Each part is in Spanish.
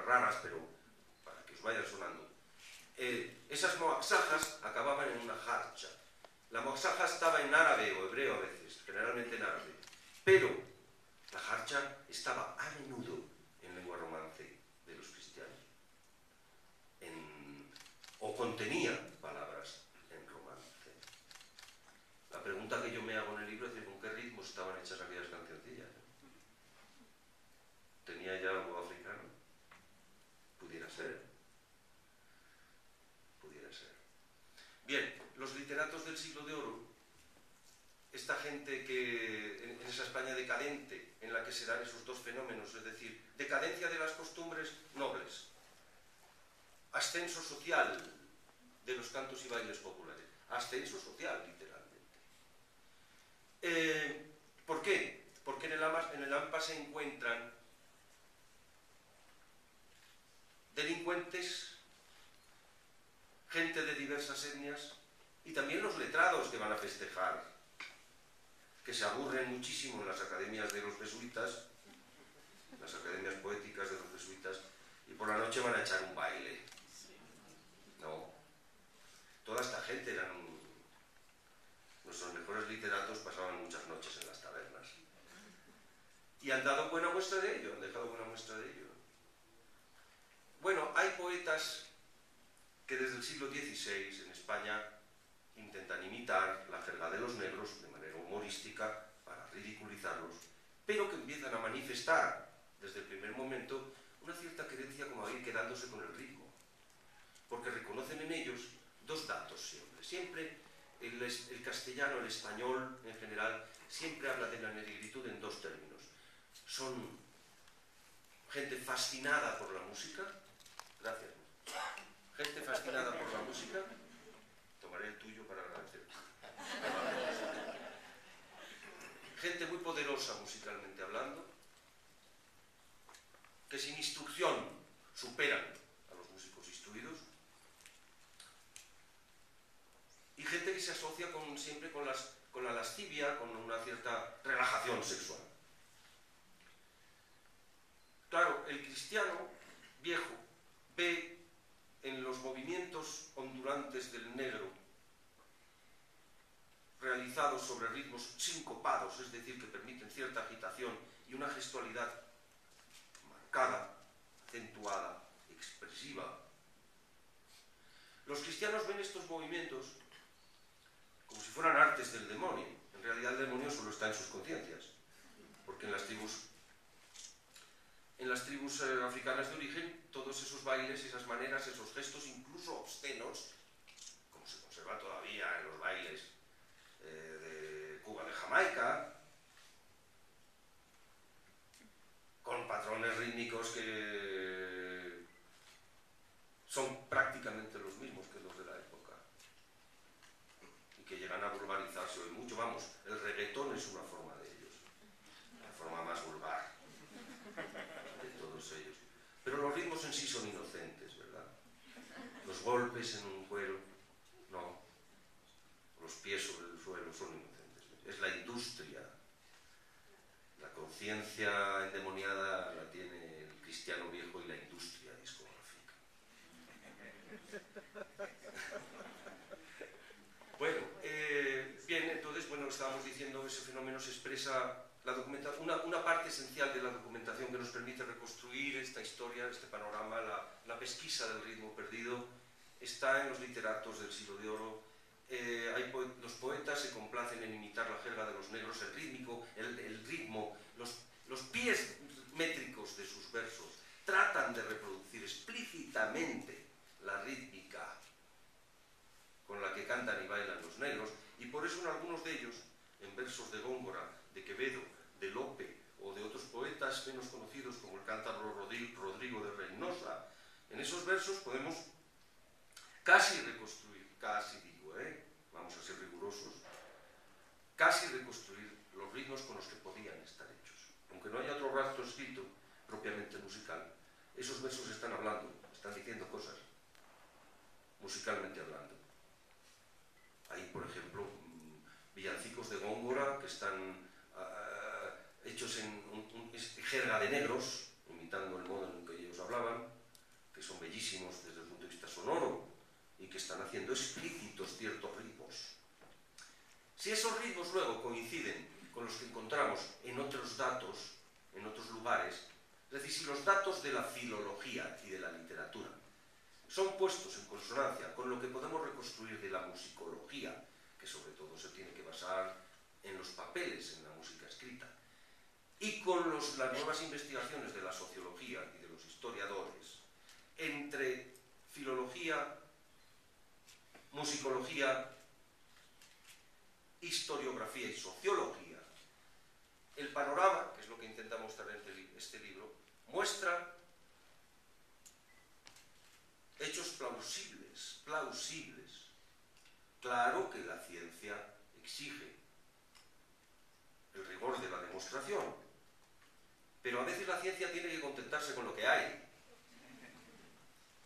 raras, pero para que os vayan sonando. Esas moaxajas acababan en una jarcha. La moaxaja estaba en árabe o hebreo a veces, generalmente en árabe, pero la jarcha estaba a menudo en lengua romance de los cristianos, o contenía palabras en romance. La pregunta que yo me hago en el libro es con qué ritmos estaban hechas aquellas cancioncillas. ¿Tenía ya algo africano? Pudiera ser. Pudiera ser. Bien, los literatos del siglo de oro, esta gente que en esa España decadente en la que se dan esos dos fenómenos, es decir, decadencia de las costumbres nobles, ascenso social de los cantos y bailes populares, ascenso social, literalmente. ¿Por qué? Porque en el AMPA se encuentran delincuentes, gente de diversas etnias y también los letrados que van a festejar, que se aburren muchísimo en las academias de los jesuitas, las academias poéticas de los jesuitas, y por la noche van a echar un baile. No. Toda esta gente eran nuestros mejores literatos, pasaban muchas noches en las tabernas. Y han dado buena muestra de ello, han dejado buena muestra de ello. Bueno, hay poetas que desde el siglo XVI en España intentan imitar la jerga de los negros de manera humorística para ridiculizarlos, pero que empiezan a manifestar desde el primer momento una cierta querencia como a ir quedándose con el ritmo, porque reconocen en ellos dos datos siempre. Siempre el castellano, el español en general, siempre habla de la negritud en dos términos. Son gente fascinada por la música. Gracias. Gente fascinada por la música. Tomaré el tuyo para agradecer. Gente muy poderosa musicalmente hablando, que sin instrucción superan a los músicos instruidos, y gente que se asocia siempre con la lascivia, con una cierta relajación sexual. Claro, el cristiano viejo ve en los movimientos ondulantes del negro realizados sobre ritmos sincopados, es decir, que permiten cierta agitación y una gestualidad marcada, acentuada, expresiva. Los cristianos ven estos movimientos como si fueran artes del demonio. En realidad el demonio solo está en sus conciencias, porque en las tribus africanas de origen, todos esos bailes, esas maneras, esos gestos, incluso obscenos, como se conserva todavía en los bailes de Cuba, de Jamaica, con patrones rítmicos que son prácticamente los mismos que los de la época y que llegan a vulgarizarse hoy mucho. Vamos, el reggaetón es una forma de ellos, la forma más vulgar de todos ellos. Pero los ritmos en sí son inocentes, ¿verdad? Los golpes en un cuero, no. Los pies sobre el suelo son inocentes. Es la industria. La conciencia endemoniada la tiene el cristiano viejo y la industria discográfica. Bueno, bien, entonces, estábamos diciendo que ese fenómeno se expresa, una parte esencial de la documentación que nos permite reconstruir esta historia, este panorama, la pesquisa del ritmo perdido, está en los literatos del siglo de oro. Los poetas se complacen en imitar la jerga de los negros, el ritmo, los pies métricos de sus versos. Tratan de reproducir explícitamente la rítmica con la que cantan y bailan los negros, y por eso en algunos de ellos, en versos de Góngora, de Quevedo, de Lope o de otros poetas menos conocidos como el cántabro Rodrigo de Reynosa, en esos versos podemos casi reconstruir, vamos a ser rigurosos, casi reconstruir los ritmos con los que podían estar hechos. Aunque no haya otro rastro escrito propiamente musical, esos versos están hablando, están diciendo cosas, musicalmente hablando. Hay, por ejemplo, villancicos de Góngora que están hechos en jerga de negros, imitando el modo en que ellos hablaban. Si esos ritmos luego coinciden con los que encontramos en otros datos, en otros lugares, es decir, si los datos de la filología y de la literatura son puestos en consonancia con lo que podemos reconstruir de la musicología, que sobre todo se tiene que basar en los papeles, en la música escrita, y con las nuevas investigaciones de la sociología y de los historiadores, entre filología, musicología, historiografía y sociología, el panorama, que es lo que intenta mostrar este libro, muestra hechos plausibles. Claro que la ciencia exige el rigor de la demostración, pero a veces la ciencia tiene que contentarse con lo que hay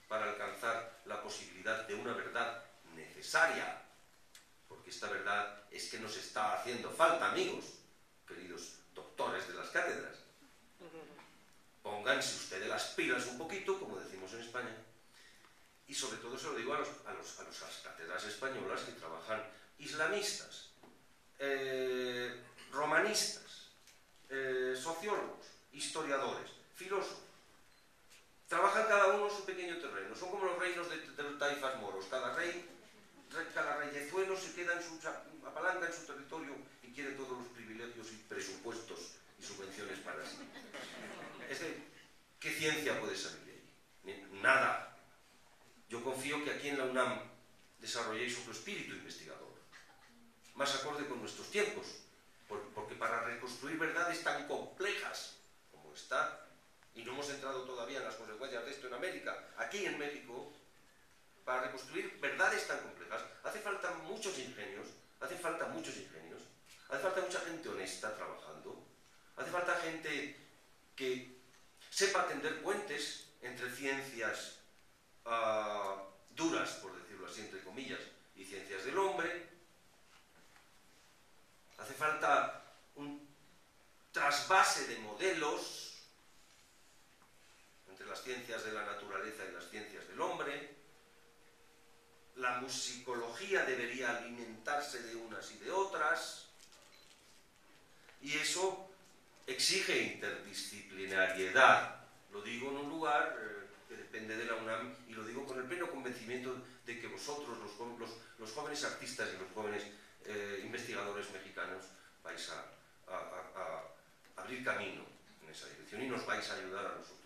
para alcanzar la posibilidad de una verdad necesaria, porque esta verdad es que nos está haciendo falta, amigos, queridos doctores de las cátedras. Pónganse ustedes las pilas un poquito, como decimos en España, y sobre todo se lo digo a las cátedras españolas que trabajan islamistas, romanistas, sociólogos, historiadores, filósofos. Trabajan cada uno en su pequeño terreno, son como los reinos de los taifas moros, cada reyezuelo se queda apalanca en su territorio y quiere todos los privilegios y presupuestos y subvenciones para sí. Es decir, ¿qué ciencia puede salir de ahí? Nada. Yo confío que aquí en la UNAM desarrolléis otro espíritu investigador, más acorde con nuestros tiempos, porque para reconstruir verdades tan complejas como esta, y no hemos entrado todavía en las consecuencias de esto en América, aquí en México, para reconstruir verdades tan complejas, hace falta muchos ingenios, hace falta mucha gente honesta trabajando, hace falta gente que sepa tender puentes entre ciencias duras, por decirlo así, entre comillas, y ciencias del hombre. Hace falta un trasvase de modelos entre las ciencias de la naturaleza y las ciencias del hombre. La musicología debería alimentarse de unas y de otras, y eso exige interdisciplinariedad. Lo digo en un lugar que depende de la UNAM, y lo digo con el pleno convencimiento de que vosotros, los jóvenes artistas y los jóvenes investigadores mexicanos, vais a abrir camino en esa dirección y nos vais a ayudar a nosotros.